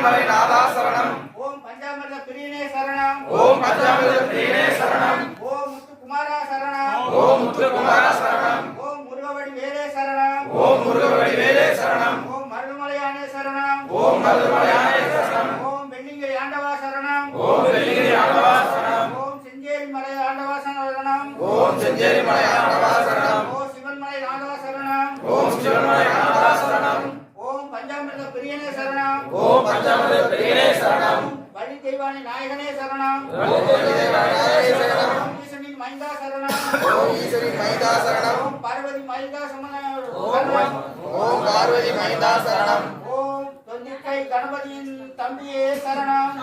திருமலை நாதா சரணம். ஓம் பஞ்சாமிர்த பிரியனே சரணம். ஓம் பஞ்சாமிர்த பிரியனே சரணம். ஓம் முத்துக்குமாரா சரணம். ஓம் முத்துக்குமாரா சரணம். ஓம் முருகவடி வேலே சரணம். ஓம் முருகவடி வேலே சரணம். ஓம் மருதுமலையானே சரணம். ஓம் மருதுமலையானே சரணம். ஓம் வெள்ளிங்கிரி ஆண்டவா சரணம். ஓம் வெள்ளிங்கிரி ஆண்டவா சரணம். ஓம் செஞ்சேரி மலை ஆண்டவா சரணம். ஓம் செஞ்சேரி மலை ஆண்டவா சரணம். ஓம் சிவன்மலை ஆண்டவா சரணம். ஓம் சிவன்மலை ஆண்டவா சரணம். ஓம் பஞ்சாமிர்த பிரியனே சரணம். ஓம் பஞ்சாமிர்த பிரியனே சரணம். வழி தெய்வானி நாயகனே சரணம். ஓம் ஈசனின் மைந்தா சரணம். ஓம் ஈஸ்வரின் மைந்தா சரணம். ஓம் பார்வதி மைந்தா சரணம். ஓம் பார்வதி மைந்தா சரணம். ஓம் தொந்திக்கை கணபதியின் தம்பியே சரணம்.